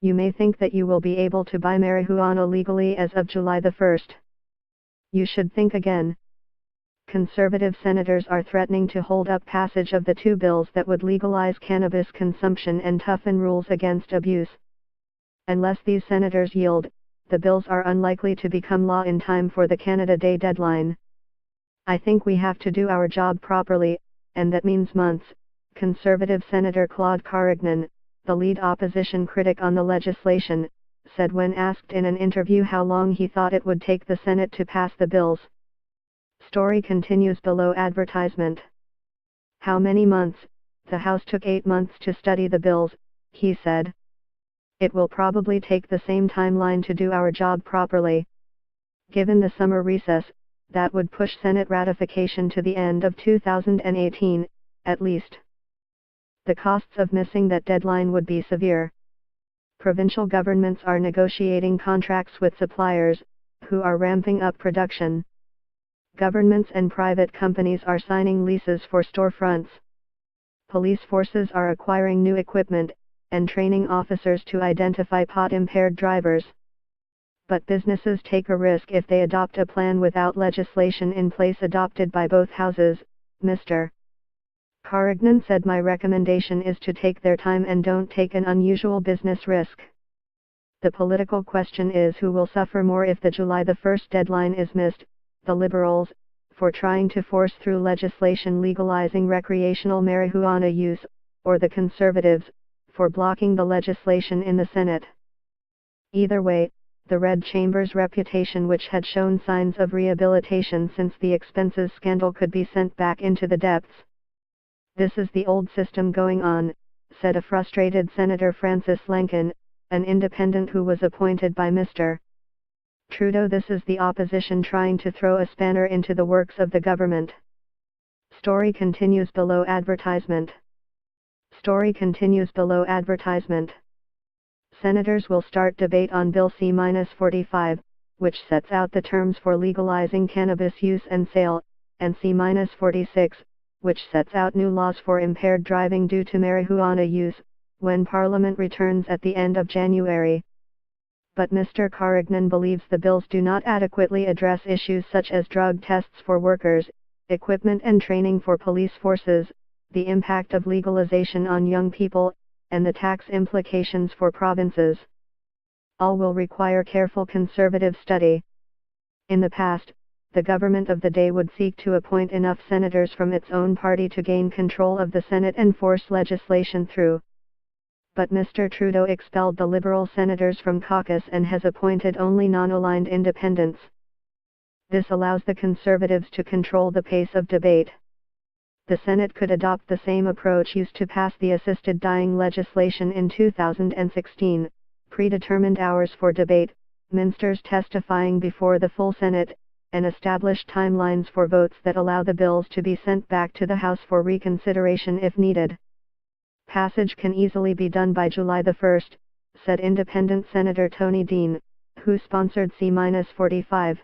You may think that you will be able to buy marijuana legally as of July the 1st. You should think again. Conservative senators are threatening to hold up passage of the two bills that would legalize cannabis consumption and toughen rules against abuse. Unless these senators yield, the bills are unlikely to become law in time for the Canada Day deadline. I think we have to do our job properly, and that means months, Conservative Senator Claude Carignan, the lead opposition critic on the legislation, said when asked in an interview how long he thought it would take the Senate to pass the bills. Story continues below advertisement. How many months? The House took 8 months to study the bills, he said. It will probably take the same timeline to do our job properly. Given the summer recess, that would push Senate ratification to the end of 2018, at least. The costs of missing that deadline would be severe. Provincial governments are negotiating contracts with suppliers, who are ramping up production. Governments and private companies are signing leases for storefronts. Police forces are acquiring new equipment, and training officers to identify pot-impaired drivers. But businesses take a risk if they adopt a plan without legislation in place adopted by both houses, Mr. Carignan said. My recommendation is to take their time and don't take an unusual business risk. The political question is who will suffer more if the July the 1st deadline is missed, the Liberals, for trying to force through legislation legalizing recreational marijuana use, or the Conservatives, for blocking the legislation in the Senate. Either way, the Red Chamber's reputation, which had shown signs of rehabilitation since the expenses scandal, could be sent back into the depths. This is the old system going on, said a frustrated Senator Francis Lankin, an independent who was appointed by Mr. Trudeau. This is the opposition trying to throw a spanner into the works of the government. Story continues below advertisement. Story continues below advertisement. Senators will start debate on Bill C-45, which sets out the terms for legalizing cannabis use and sale, and C-46, which sets out new laws for impaired driving due to marijuana use, when Parliament returns at the end of January. But Mr. Carignan believes the bills do not adequately address issues such as drug tests for workers, equipment and training for police forces, the impact of legalization on young people, and the tax implications for provinces. All will require careful conservative study. In the past, the government of the day would seek to appoint enough senators from its own party to gain control of the Senate and force legislation through. But Mr. Trudeau expelled the Liberal senators from caucus and has appointed only non-aligned independents. This allows the Conservatives to control the pace of debate. The Senate could adopt the same approach used to pass the assisted dying legislation in 2016, predetermined hours for debate, ministers testifying before the full Senate, and established timelines for votes that allow the bills to be sent back to the House for reconsideration if needed. Passage can easily be done by July the 1st, said Independent Senator Tony Dean, who sponsored C-45.